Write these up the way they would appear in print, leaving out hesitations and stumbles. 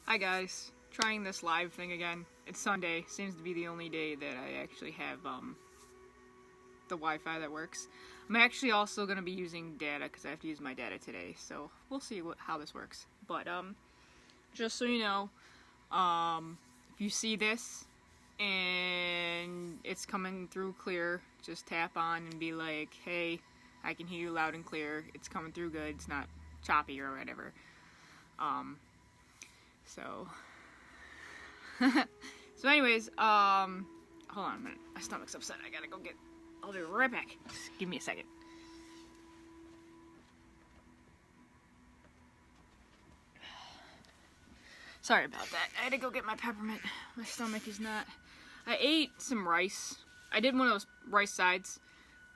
Hi guys, trying this live thing again. It's Sunday, seems to be the only day that I actually have the Wi-Fi that works. I'm actually also going to be using data because I have to use my data today, so we'll see how this works. But just so you know, if you see this and it's coming through clear, just tap on and be like, hey, I can hear you loud and clear, it's coming through good, it's not choppy or whatever. So anyways, hold on a minute. My stomach's upset. I gotta go get. I'll be right back. Just give me a second. Sorry about that. I had to go get my peppermint. My stomach is not. I ate some rice. I did one of those rice sides,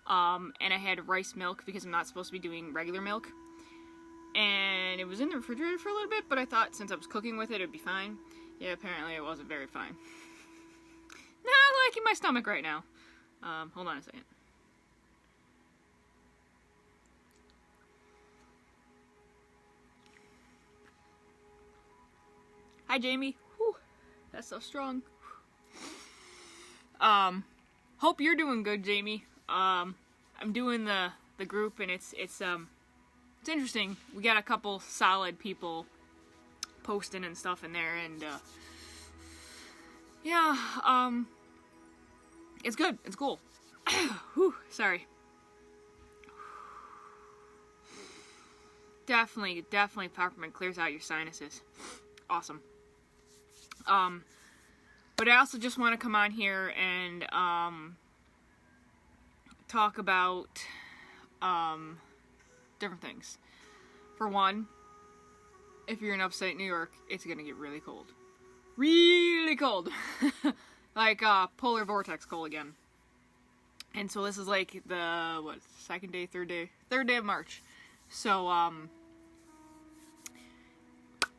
and I had rice milk because I'm not supposed to be doing regular milk. And it was in the refrigerator for a little bit, but I thought since I was cooking with it, it'd be fine. Yeah, apparently it wasn't very fine. Not liking my stomach right now. Hold on a second. Hi, Jamie. Whew, that's so strong. Hope you're doing good, Jamie. I'm doing the group, and it's interesting. We got a couple solid people posting and stuff in there, and yeah, it's good. It's cool. Whew, sorry. Definitely peppermint clears out your sinuses. Awesome. But I also just want to come on here and talk about different things. For one, if you're in upstate New York, it's gonna get really cold. Really cold! Like, polar vortex cold again. And so this is like the, third day of March. So,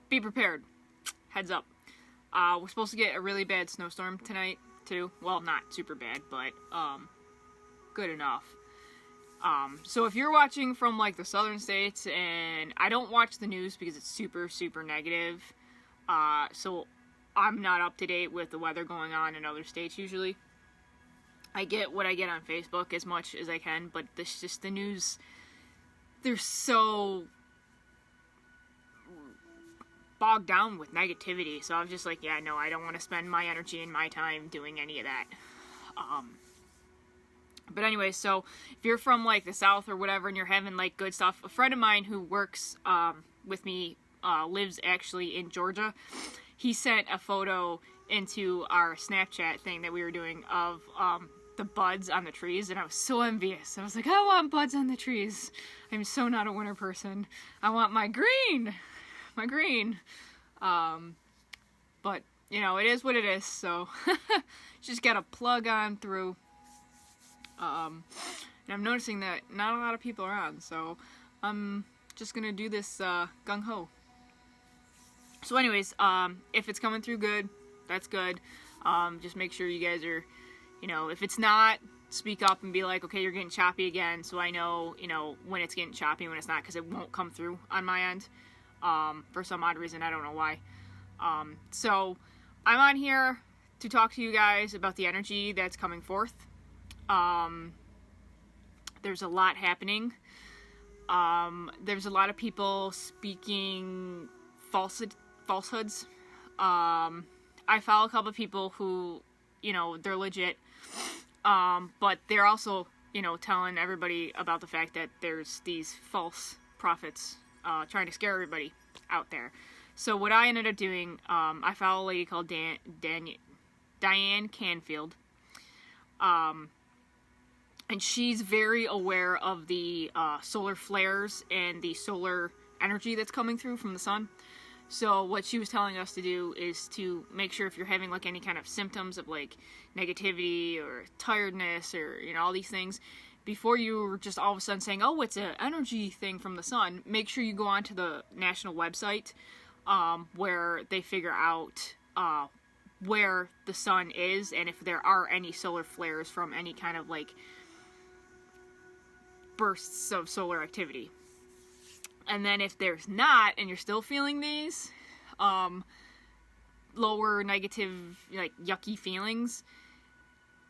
be prepared. Heads up. We're supposed to get a really bad snowstorm tonight, too. Well, not super bad, but, good enough. So if you're watching from, like, the southern states, and I don't watch the news because it's super, super negative, so I'm not up to date with the weather going on in other states usually. I get what I get on Facebook as much as I can, but this just the news, they're so bogged down with negativity, so I was just like, yeah, no, I don't want to spend my energy and my time doing any of that. But anyway, so if you're from like the South or whatever and you're having like good stuff, a friend of mine who works with me lives actually in Georgia. He sent a photo into our Snapchat thing that we were doing of the buds on the trees, and I was so envious. I was like, I want buds on the trees. I'm so not a winter person. I want my green. But you know, it is what it is, so just gotta plug on through. And I'm noticing that not a lot of people are on, so I'm just gonna do this gung-ho. So anyways, if it's coming through good, that's good. Just make sure you guys are, you know, if it's not, speak up and be like, okay, you're getting choppy again, so I know, you know, when it's getting choppy, when it's not, because it won't come through on my end. For some odd reason, I don't know why. So I'm on here to talk to you guys about the energy that's coming forth. There's a lot happening. There's a lot of people speaking falsehoods. I follow a couple of people who, you know, they're legit, but they're also, you know, telling everybody about the fact that there's these false prophets trying to scare everybody out there. So what I ended up doing, I follow a lady called Diane Canfield, and she's very aware of the solar flares and the solar energy that's coming through from the sun. So what she was telling us to do is to make sure if you're having like any kind of symptoms of like negativity or tiredness or, you know, all these things, before you just all of a sudden saying, oh, it's an energy thing from the sun, make sure you go onto the national website where they figure out where the sun is and if there are any solar flares from any kind of like bursts of solar activity. And then if there's not, and you're still feeling these, lower negative, like, yucky feelings,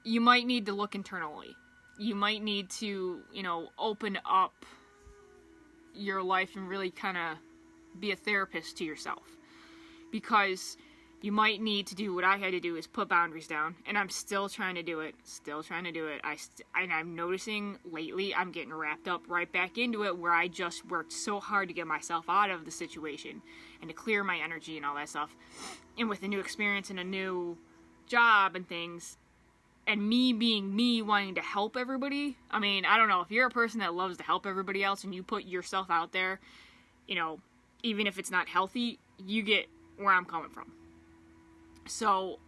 you might need to look internally. You might need to, open up your life and really kind of be a therapist to yourself. Because you might need to do what I had to do, is put boundaries down. And I'm still trying to do it. And I'm noticing lately I'm getting wrapped up right back into it, where I just worked so hard to get myself out of the situation and to clear my energy and all that stuff. And with a new experience and a new job and things, and me being me, wanting to help everybody. I mean, I don't know, if you're a person that loves to help everybody else and you put yourself out there, even if it's not healthy, you get where I'm coming from. So,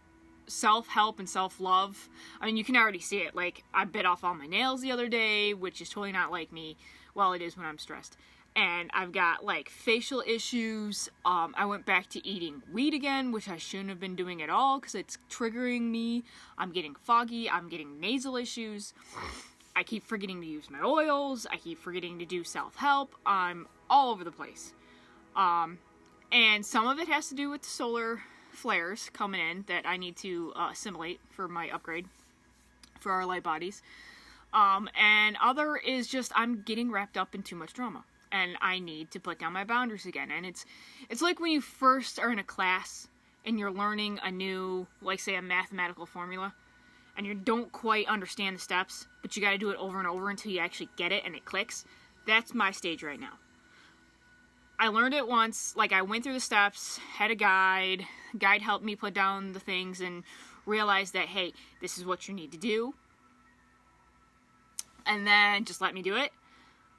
self-help and self-love, I mean, you can already see it. Like, I bit off all my nails the other day, which is totally not like me. Well, it is when I'm stressed. And I've got, like, facial issues. I went back to eating weed again, which I shouldn't have been doing at all, because it's triggering me. I'm getting foggy. I'm getting nasal issues. I keep forgetting to use my oils. I keep forgetting to do self-help. I'm all over the place. And some of it has to do with the solar flares coming in that I need to assimilate for my upgrade for our light bodies. And other is just I'm getting wrapped up in too much drama. And I need to put down my boundaries again. And it's like when you first are in a class and you're learning a new, like, say, a mathematical formula, and you don't quite understand the steps, but you got to do it over and over until you actually get it and it clicks. That's my stage right now. I learned it once, like, I went through the steps, had a guide helped me put down the things, and realized that, hey, this is what you need to do. And then just let me do it.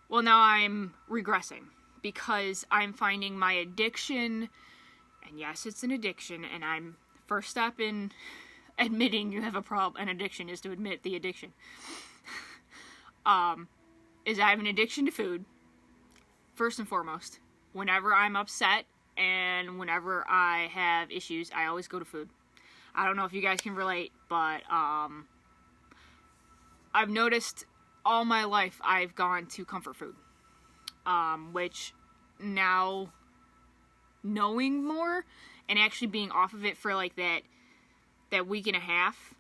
Well, now I'm regressing, because I'm finding my addiction, and yes, it's an addiction, and first step in admitting you have an addiction is to admit the addiction. Is I have an addiction to food, first and foremost. Whenever I'm upset and whenever I have issues, I always go to food. I don't know if you guys can relate, but I've noticed all my life I've gone to comfort food, which now, knowing more and actually being off of it for like that week and a half,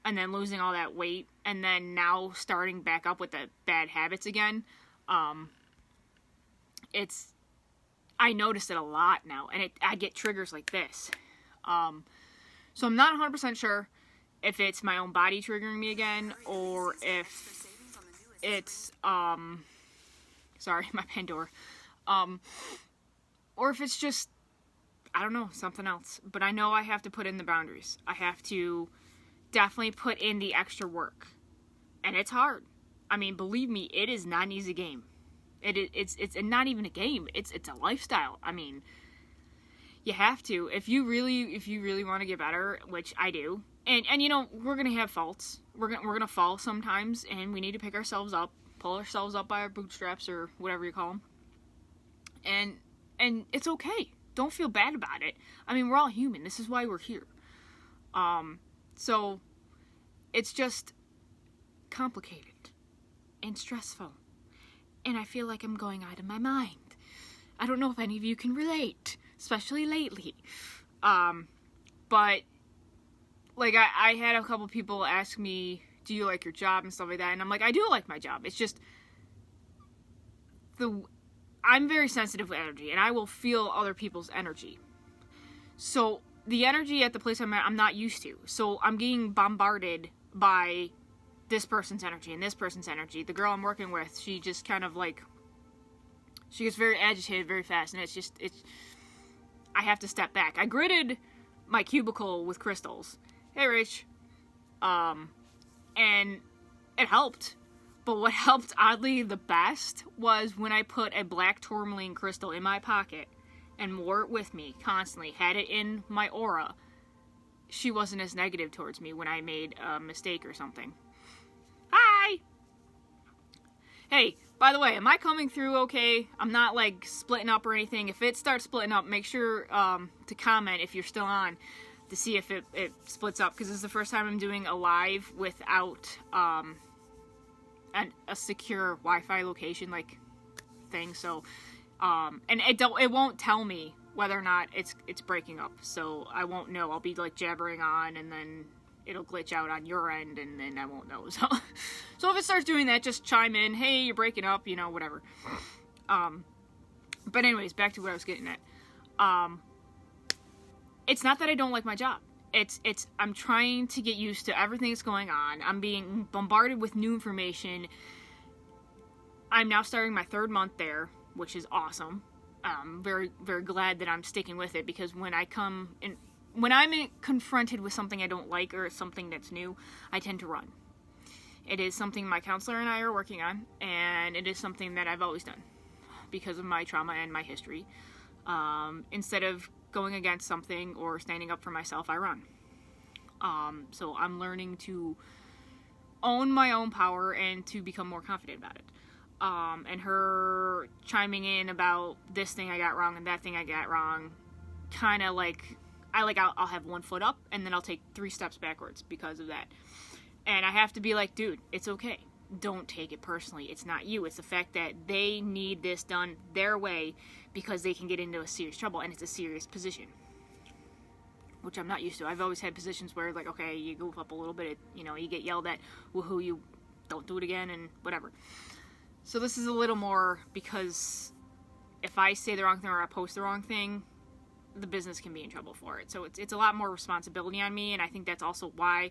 and then losing all that weight, and then now starting back up with the bad habits again, I notice it a lot now, and I get triggers like this. So I'm not 100% sure if it's my own body triggering me again, or if it's, sorry, my Pandora, or if it's just, I don't know, something else. But I know I have to put in the boundaries. I have to definitely put in the extra work. And it's hard. I mean, believe me, it is not an easy game. It's not even a game. It's a lifestyle. I mean, you have to. If you really want to get better, which I do. And we're going to have faults. We're going to fall sometimes, and we need to pick ourselves up, pull ourselves up by our bootstraps, or whatever you call them. And it's okay. Don't feel bad about it. I mean, we're all human. This is why we're here. So it's just complicated and stressful. And I feel like I'm going out of my mind. I don't know if any of you can relate, especially lately. But like I had a couple people ask me, do you like your job and stuff like that? And I'm like, I do like my job. It's just I'm very sensitive with energy, and I will feel other people's energy. So the energy at the place I'm at, I'm not used to. So I'm getting bombarded by this person's energy and this person's energy. The girl I'm working with, she just kind of like, she gets very agitated very fast, and I have to step back. I gridded my cubicle with crystals. Hey, Rach. And it helped. But what helped oddly the best was when I put a black tourmaline crystal in my pocket and wore it with me constantly, had it in my aura. She wasn't as negative towards me when I made a mistake or something. Hi! Hey, by the way, am I coming through okay? I'm not, like, splitting up or anything. If it starts splitting up, make sure to comment if you're still on to see if it splits up, because this is the first time I'm doing a live without a secure Wi-Fi location, like, thing, so, and it won't tell me whether or not it's breaking up. So I won't know. I'll be like jabbering on, and then it'll glitch out on your end, and then I won't know. So if it starts doing that, just chime in. Hey, you're breaking up, whatever. But anyways, back to what I was getting at. It's not that I don't like my job. I'm trying to get used to everything that's going on. I'm being bombarded with new information. I'm now starting my 3rd month there, which is awesome. I'm very, very glad that I'm sticking with it, because when I'm confronted with something I don't like or something that's new, I tend to run. It is something my counselor and I are working on, and it is something that I've always done because of my trauma and my history. Instead of going against something or standing up for myself, I run. So I'm learning to own my own power and to become more confident about it. And her chiming in about this thing I got wrong and that thing I got wrong, kind of I'll have 1 foot up and then I'll take 3 steps backwards because of that. And I have to be like, dude, it's okay. Don't take it personally. It's not you. It's the fact that they need this done their way because they can get into a serious trouble, and it's a serious position, which I'm not used to. I've always had positions where, like, okay, you goof up a little bit, you get yelled at, woohoo, you don't do it again, and whatever. So this is a little more, because if I say the wrong thing or I post the wrong thing, the business can be in trouble for it. So it's a lot more responsibility on me, and I think that's also why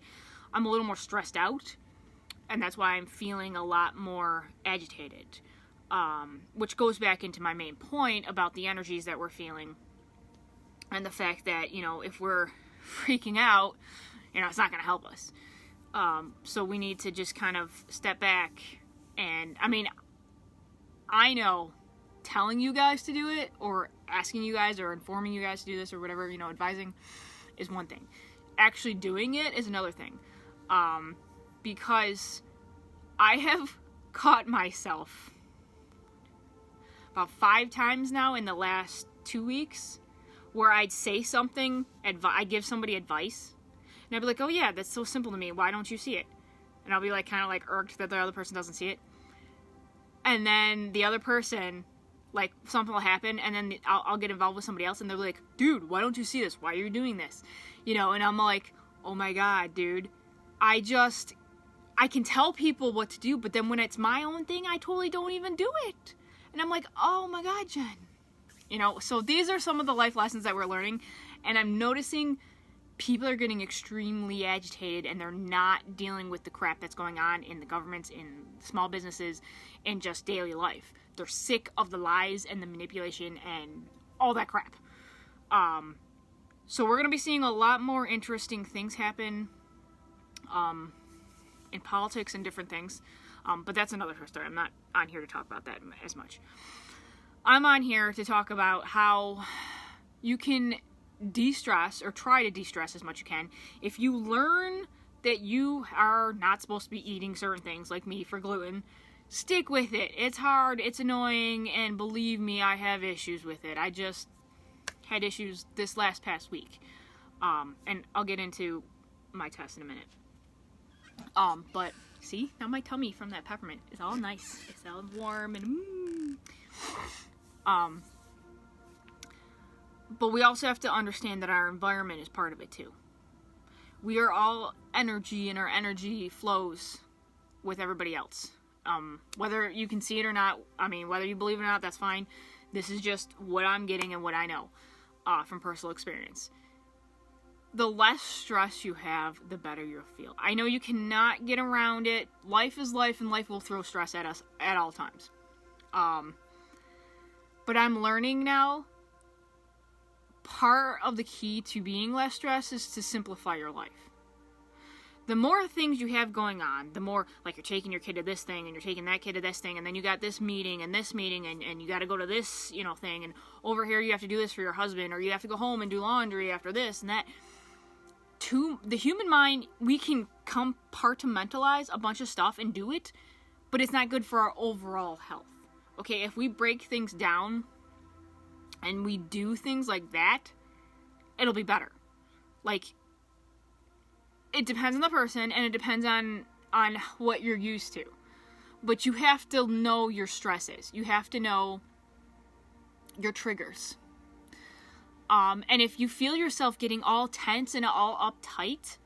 I'm a little more stressed out, and that's why I'm feeling a lot more agitated, which goes back into my main point about the energies that we're feeling, and the fact that, if we're freaking out, it's not going to help us. So we need to just kind of step back, and, I know telling you guys to do it, or asking you guys, or informing you guys to do this, or whatever, advising, is one thing. Actually doing it is another thing. Because I have caught myself about 5 times now in the last 2 weeks where I'd say something, I'd give somebody advice, and I'd be like, oh yeah, that's so simple to me, why don't you see it? And I'll be like, kind of like irked that the other person doesn't see it. And then the other person, like, something will happen, and then I'll get involved with somebody else, and they'll be like, dude, why don't you see this? Why are you doing this? And I'm like, oh my god, dude. I can tell people what to do, but then when it's my own thing, I totally don't even do it. And I'm like, oh my god, Jen. So these are some of the life lessons that we're learning, and I'm noticing people are getting extremely agitated, and they're not dealing with the crap that's going on in the governments, in small businesses, and just daily life. They're sick of the lies and the manipulation and all that crap. So we're going to be seeing a lot more interesting things happen in politics and different things. But that's another story. I'm not on here to talk about that as much. I'm on here to talk about how you can de-stress, or try to de-stress as much as you can, if you learn that you are not supposed to be eating certain things, like me for gluten. Stick with it. It's hard, it's annoying, and believe me, I have issues with it. I just had issues this past week. And I'll get into my test in a minute. But see, now my tummy from that peppermint is all nice. It's all warm and But we also have to understand that our environment is part of it too. We are all energy, and our energy flows with everybody else. Whether you can see it or not, whether you believe it or not, that's fine. This is just what I'm getting and what I know from personal experience. The less stress you have, the better you'll feel. I know you cannot get around it. Life is life, and life will throw stress at us at all times. But I'm learning now, part of the key to being less stressed is to simplify your life. The more things you have going on, the more, like, you're taking your kid to this thing, and you're taking that kid to this thing, and then you got this meeting, and you got to go to this, thing, and over here you have to do this for your husband, or you have to go home and do laundry after this and that. To the human mind, we can compartmentalize a bunch of stuff and do it, but it's not good for our overall health. Okay, if we break things down and we do things like that, it'll be better. Like, it depends on the person, and it depends on what you're used to. But you have to know your stresses. You have to know your triggers. And if you feel yourself getting all tense and all uptight,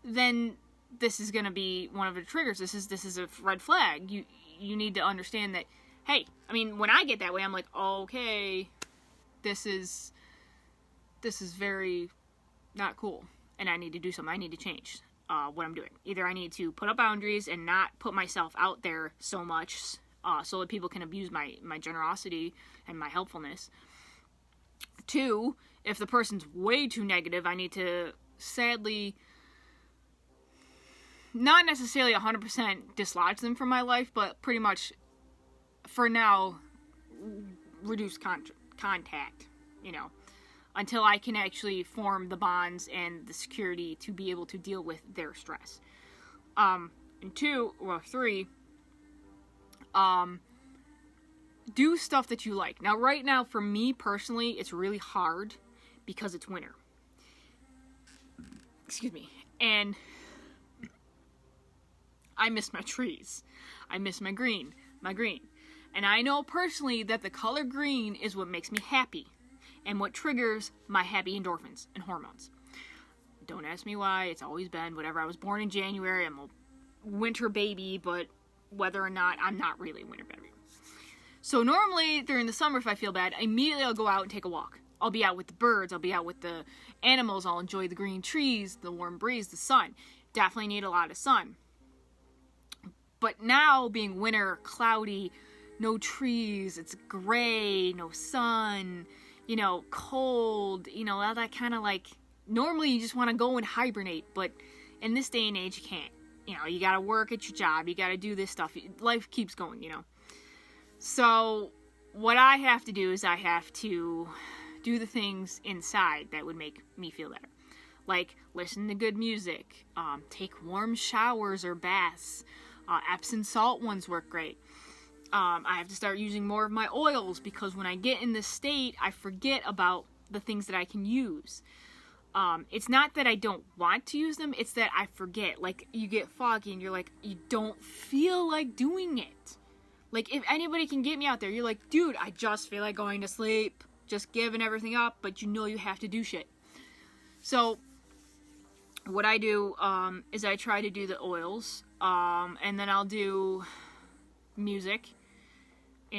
then this is going to be one of the triggers. This is a red flag. You need to understand that, hey, I mean, when I get that way, I'm like, okay, this is very not cool, and I need to do something. I need to change what I'm doing. Either I need to put up boundaries and not put myself out there so much so that people can abuse my generosity and my helpfulness. 2, if the person's way too negative, I need to sadly not necessarily 100% dislodge them from my life, but pretty much for now reduce contact, until I can actually form the bonds and the security to be able to deal with their stress. And 3, do stuff that you like. Now, right now, for me personally, it's really hard because it's winter. Excuse me. And I miss my trees. I miss my green. And I know personally that the color green is what makes me happy and what triggers my happy endorphins and hormones. Don't ask me why. It's always been whatever. I was born in January. I'm a winter baby, but whether or not, I'm not really a winter baby. So normally during the summer, if I feel bad, immediately I'll go out and take a walk. I'll be out with the birds. I'll be out with the animals. I'll enjoy the green trees, the warm breeze, the sun. Definitely need a lot of sun. But now being winter, cloudy, no trees, it's gray, no sun, cold, all that kind of like, normally you just want to go and hibernate, but in this day and age you can't. You got to work at your job, you got to do this stuff, life keeps going, So what I have to do is I have to do the things inside that would make me feel better. Like listen to good music, take warm showers or baths. Epsom salt ones work great. I have to start using more of my oils because when I get in this state, I forget about the things that I can use. It's not that I don't want to use them, it's that I forget. Like, you get foggy and you're like, you don't feel like doing it. Like, if anybody can get me out there, you're like, dude, I just feel like going to sleep, just giving everything up, but you have to do shit. So, what I do is I try to do the oils, and then I'll do music.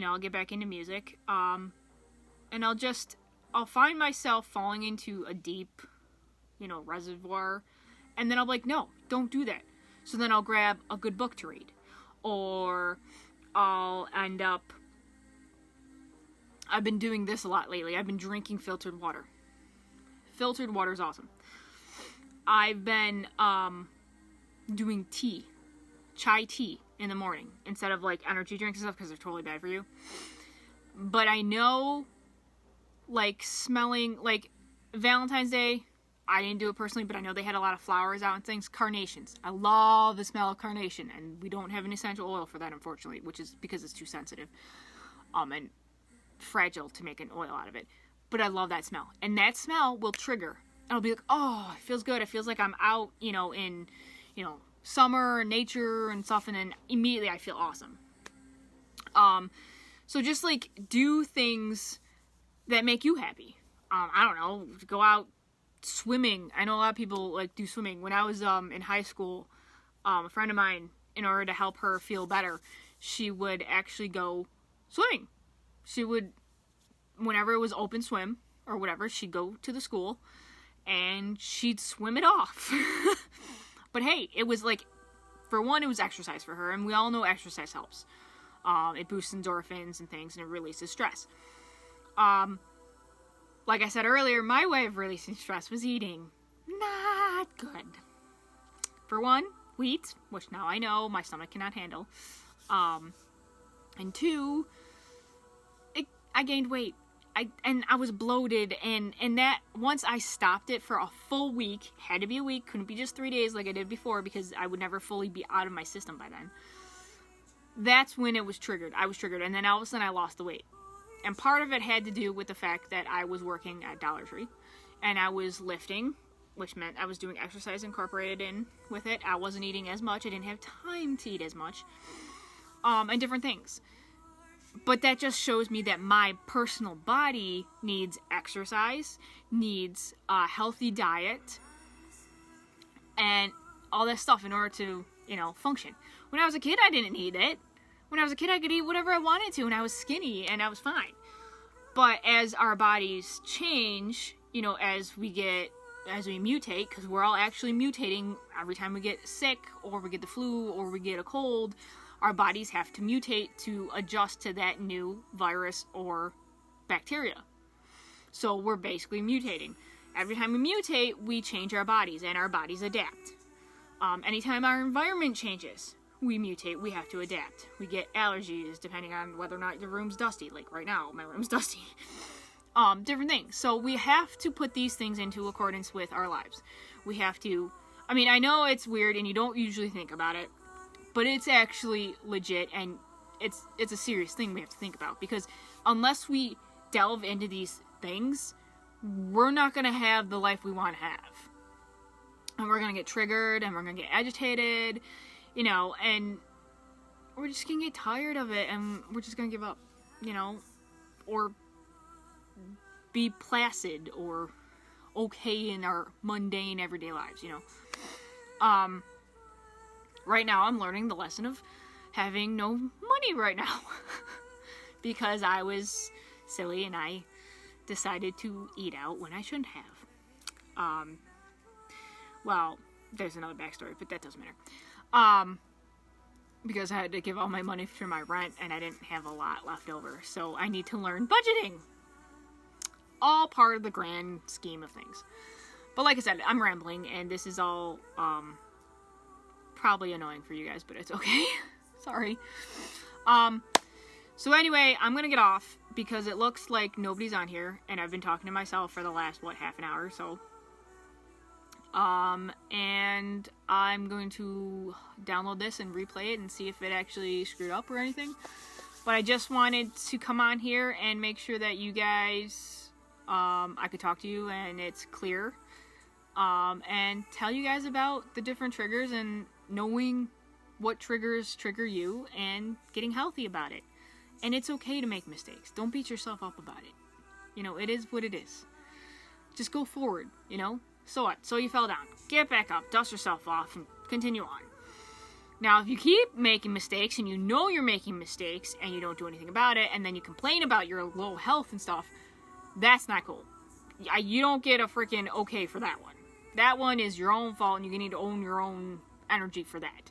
I'll get back into music, and I'll find myself falling into a deep, reservoir, and then I'll be like, no, don't do that. So then I'll grab a good book to read, or I'll end up, I've been doing this a lot lately, I've been drinking filtered water. Filtered water is awesome. I've been doing tea, chai tea in the morning instead of like energy drinks and stuff because they're totally bad for you. But I know, like, smelling, like, Valentine's Day, I didn't do it personally, but I know they had a lot of flowers out and things. Carnations. I love the smell of carnation, and we don't have an essential oil for that, unfortunately, which is because it's too sensitive and fragile to make an oil out of it. But I love that smell, and that smell will trigger. I'll be like, oh, it feels good. It feels like I'm out, in, summer, nature, and stuff, and then immediately I feel awesome. So just, like, do things that make you happy. I don't know, go out swimming. I know a lot of people, like, do swimming. When I was in high school, a friend of mine, in order to help her feel better, she would actually go swimming. She would, whenever it was open swim, or whatever, she'd go to the school, and she'd swim it off. But hey, it was like, for one, it was exercise for her, and we all know exercise helps. It boosts endorphins and things, and it releases stress. Like I said earlier, my way of releasing stress was eating. Not good. For one, wheat, which now I know my stomach cannot handle. And 2, I gained weight. I was bloated, and that, once I stopped it for a full week, had to be a week, couldn't be just 3 days like I did before, because I would never fully be out of my system by then. That's when it was triggered. I was triggered, and then all of a sudden I lost the weight. And part of it had to do with the fact that I was working at Dollar Tree, and I was lifting, which meant I was doing exercise incorporated in with it. I wasn't eating as much. I didn't have time to eat as much, and different things. But that just shows me that my personal body needs exercise, needs a healthy diet, and all that stuff in order to, function. When I was a kid, I didn't need it. When I was a kid, I could eat whatever I wanted to, and I was skinny, and I was fine. But as our bodies change, as we mutate, because we're all actually mutating every time we get sick, or we get the flu, or we get a cold, our bodies have to mutate to adjust to that new virus or bacteria. So we're basically mutating. Every time we mutate, we change our bodies, and our bodies adapt. Anytime our environment changes, we mutate, we have to adapt. We get allergies depending on whether or not your room's dusty. Like right now, my room's dusty. Different things. So we have to put these things into accordance with our lives. We have to, I know it's weird and you don't usually think about it, but it's actually legit, and it's a serious thing we have to think about, because unless we delve into these things, we're not going to have the life we want to have. And we're going to get triggered, and we're going to get agitated, and we're just going to get tired of it, and we're just going to give up, or be placid or okay in our mundane everyday lives, Right now I'm learning the lesson of having no money right now because I was silly and I decided to eat out when I shouldn't have. Well, there's another backstory, but that doesn't matter. Because I had to give all my money for my rent and I didn't have a lot left over. So I need to learn budgeting. All part of the grand scheme of things. But like I said, I'm rambling, and this is all probably annoying for you guys, but it's okay. Sorry. So anyway, I'm gonna get off because it looks like nobody's on here, and I've been talking to myself for the last, half an hour or so. And I'm going to download this and replay it and see if it actually screwed up or anything. But I just wanted to come on here and make sure that you guys, I could talk to you and it's clear. And tell you guys about the different triggers and knowing what triggers trigger you and getting healthy about it. And it's okay to make mistakes. Don't beat yourself up about it. It is what it is. Just go forward, So what? So you fell down. Get back up, dust yourself off, and continue on. Now, if you keep making mistakes and you know you're making mistakes and you don't do anything about it, and then you complain about your low health and stuff, that's not cool. You don't get a freaking okay for that one. That one is your own fault, and you need to own your own energy for that.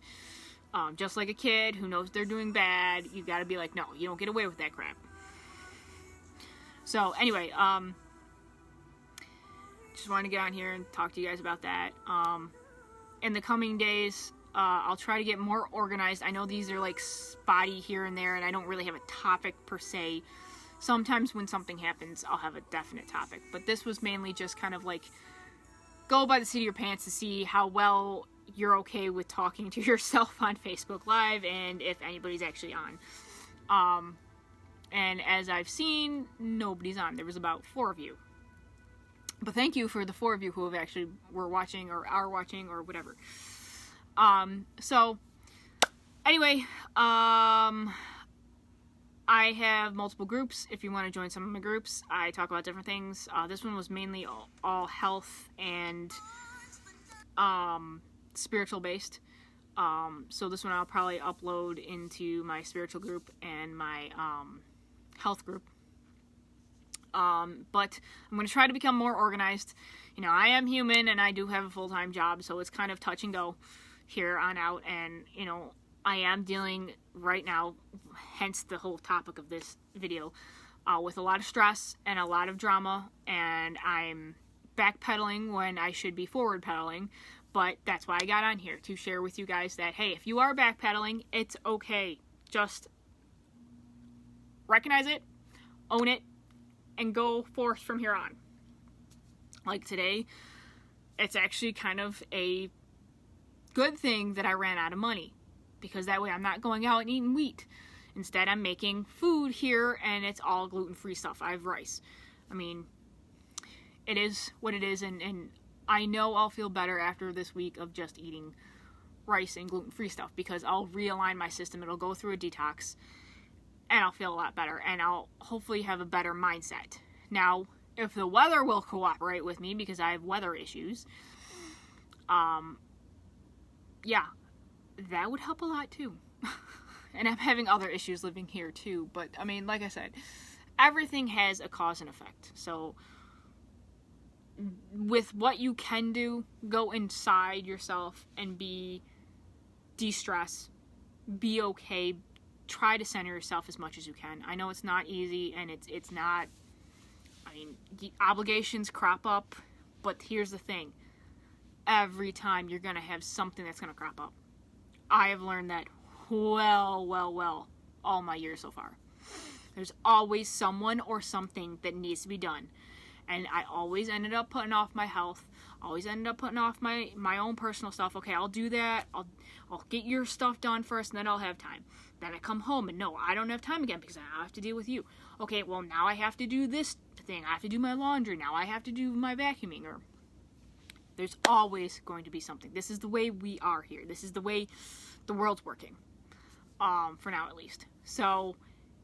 Just like a kid who knows they're doing bad, you gotta be like, no, you don't get away with that crap. So, anyway, just wanted to get on here and talk to you guys about that. In the coming days, I'll try to get more organized. I know these are like spotty here and there, and I don't really have a topic per se. Sometimes when something happens, I'll have a definite topic. But this was mainly just kind of like go by the seat of your pants to see how well you're okay with talking to yourself on Facebook Live and if anybody's actually on. And as I've seen, nobody's on. There was about 4 of you. But thank you for the 4 of you who have actually were watching or are watching or whatever. So anyway, I have multiple groups. If you want to join some of my groups, I talk about different things. This one was mainly all health and spiritual based. So this one I'll probably upload into my spiritual group and my health group. But I'm going to try to become more organized. I am human and I do have a full-time job, so it's kind of touch and go here on out. And, I am dealing right now, hence the whole topic of this video, with a lot of stress and a lot of drama. And I'm backpedaling when I should be forward pedaling. But that's why I got on here, to share with you guys that, hey, if you are backpedaling, it's okay. Just recognize it, own it, and go forth from here on. Like today, it's actually kind of a good thing that I ran out of money, because that way I'm not going out and eating wheat. Instead, I'm making food here, and it's all gluten-free stuff. I have rice. It is what it is, and I know I'll feel better after this week of just eating rice and gluten-free stuff, because I'll realign my system. It'll go through a detox, and I'll feel a lot better, and I'll hopefully have a better mindset. Now, if the weather will cooperate with me, because I have weather issues, yeah, that would help a lot too. And I'm having other issues living here too, but I mean, like I said, everything has a cause and effect. So with what you can do, go inside yourself and de-stress, be okay, try to center yourself as much as you can. I know it's not easy, and it's not, I mean, the obligations crop up, but here's the thing. Every time you're going to have something that's going to crop up. I have learned that well all my years so far. There's always someone or something that needs to be done. And I always ended up putting off my health. Always ended up putting off my own personal stuff. Okay, I'll do that. I'll get your stuff done first, and then I'll have time. Then I come home, and no, I don't have time again because I have to deal with you. Okay, well, now I have to do this thing. I have to do my laundry. Now I have to do my vacuuming. Or there's always going to be something. This is the way we are here. This is the way the world's working. For now, at least. So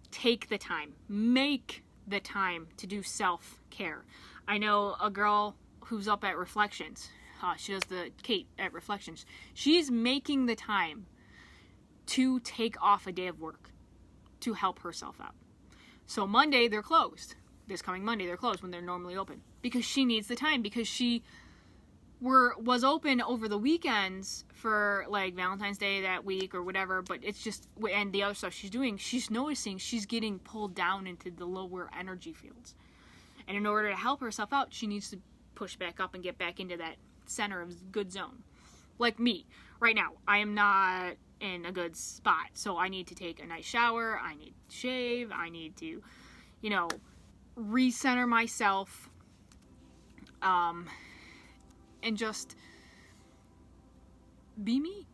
take the time. Make the time to do self-care. I know a girl who's up at Reflections. She does Kate at Reflections. She's making the time to take off a day of work to help herself out. So Monday, they're closed. This coming Monday, they're closed when they're normally open. Because she needs the time. Because she was open over the weekends for like Valentine's Day that week or whatever, but it's just, and the other stuff she's doing, she's noticing she's getting pulled down into the lower energy fields. And in order to help herself out, she needs to push back up and get back into that center of good zone. Like me, right now, I am not in a good spot, so I need to take a nice shower, I need to shave, I need to, recenter myself, and just be me.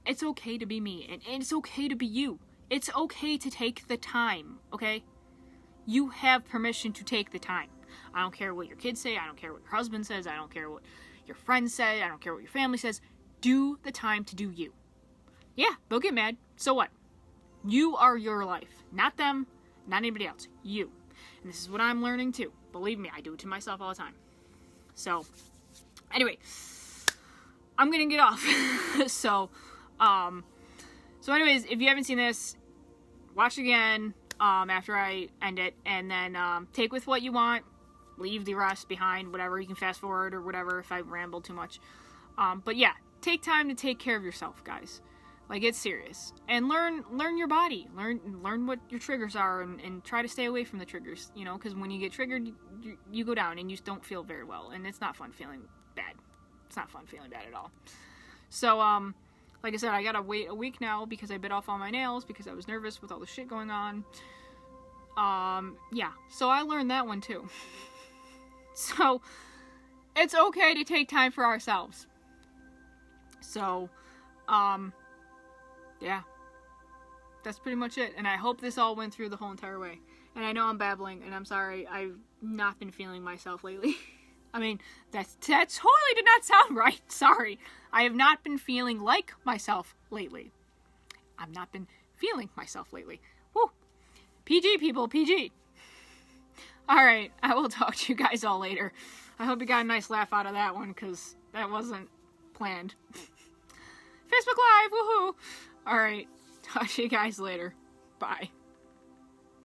It's okay to be me, and it's okay to be you. It's okay to take the time, okay? You have permission to take the time. I don't care what your kids say, I don't care what your husband says, I don't care what your friends say, I don't care what your family says. Do the time to do you. Yeah, they'll get mad. So what? You are your life. Not them, not anybody else. You. And this is what I'm learning too. Believe me, I do it to myself all the time. So, anyway, I'm gonna get off. So anyways, if you haven't seen this, watch again after I end it, and then take with what you want, leave the rest behind, whatever. You can fast forward or whatever if I ramble too much. But yeah, take time to take care of yourself, guys. Like, it's serious. And learn your body. Learn what your triggers are, and try to stay away from the triggers, because when you get triggered, you go down and you don't feel very well, and it's not fun feeling bad. It's not fun feeling bad at all. So, like I said, I gotta wait a week now because I bit off all my nails because I was nervous with all the shit going on. Yeah. So I learned that one too. So, it's okay to take time for ourselves. So, yeah. That's pretty much it. And I hope this all went through the whole entire way. And I know I'm babbling, and I'm sorry. I've not been feeling myself lately. I mean, that totally did not sound right. Sorry. I have not been feeling like myself lately. I've not been feeling myself lately. Woo. PG, people. PG. Alright. I will talk to you guys all later. I hope you got a nice laugh out of that one, because that wasn't planned. Facebook Live. Woohoo. Alright. Talk to you guys later. Bye.